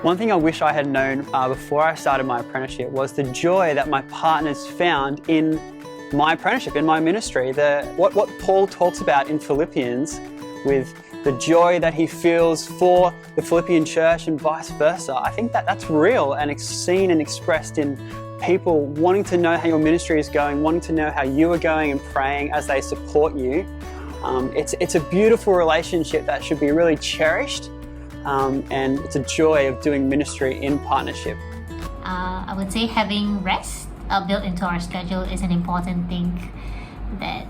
One thing I wish I had known before I started my apprenticeship was the joy that my partners found in my apprenticeship, in my ministry. What Paul talks about in Philippians with the joy that he feels for the Philippian church and vice versa. I think that's real and seen and expressed in people wanting to know how your ministry is going, wanting to know how you are going and praying as they support you. It's a beautiful relationship that should be really cherished. And it's a joy of doing ministry in partnership. I would say having rest built into our schedule is an important thing that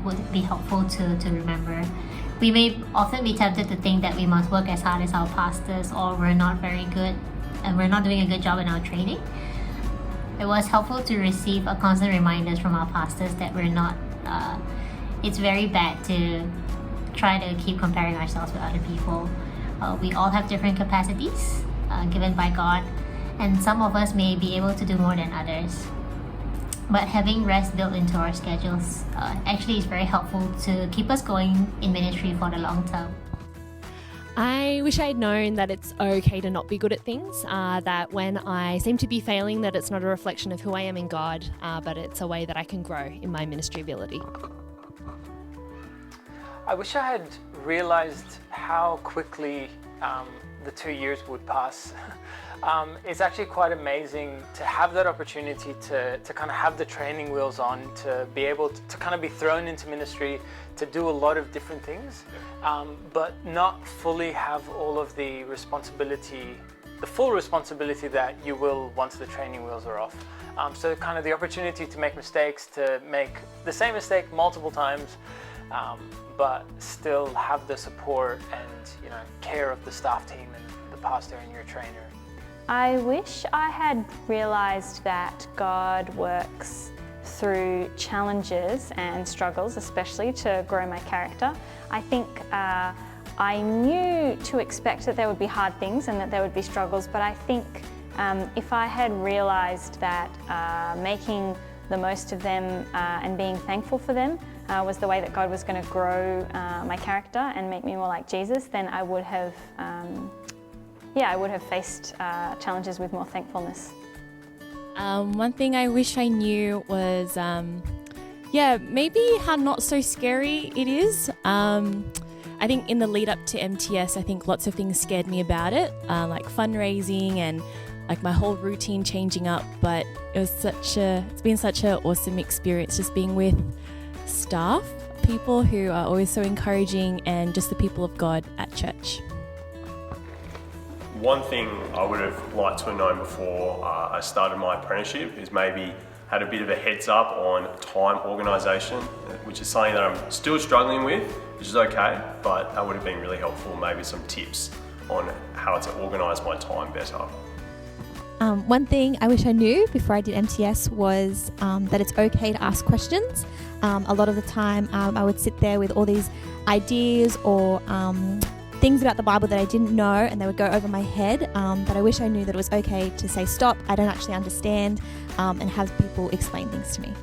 would be helpful to remember. We may often be tempted to think that we must work as hard as our pastors, or we're not very good and we're not doing a good job in our training. It was helpful to receive a constant reminders from our pastors that we're not, it's very bad to try to keep comparing ourselves with other people. We all have different capacities given by God, and some of us may be able to do more than others. But having rest built into our schedules actually is very helpful to keep us going in ministry for the long term. I wish I had known that it's okay to not be good at things, that when I seem to be failing, that it's not a reflection of who I am in God, but it's a way that I can grow in my ministry ability. I wish I had realized how quickly the 2 years would pass. It's actually quite amazing to have that opportunity to kind of have the training wheels on, to be able to kind of be thrown into ministry, to do a lot of different things, but not fully have all of the responsibility, the full responsibility that you will once the training wheels are off. So kind of the opportunity to make mistakes, to make the same mistake multiple times, but still have the support and care of the staff team and the pastor and your trainer. I wish I had realised that God works through challenges and struggles, especially to grow my character. I think I knew to expect that there would be hard things and that there would be struggles, but I think if I had realised that making the most of them and being thankful for them was the way that God was going to grow my character and make me more like Jesus, then I would have faced challenges with more thankfulness. One thing I wish I knew was, maybe how not so scary it is. I think in the lead up to MTS, I think lots of things scared me about it, like fundraising and like my whole routine changing up. But it's been such an awesome experience just being with staff, people who are always so encouraging, and just the people of God at church. One thing I would have liked to have known before I started my apprenticeship is maybe had a bit of a heads up on time organisation, which is something that I'm still struggling with, which is okay, but that would have been really helpful, maybe some tips on how to organise my time better. One thing I wish I knew before I did MTS was that it's okay to ask questions. A lot of the time I would sit there with all these ideas or things about the Bible that I didn't know, and they would go over my head, but I wish I knew that it was okay to say stop, I don't actually understand, and have people explain things to me.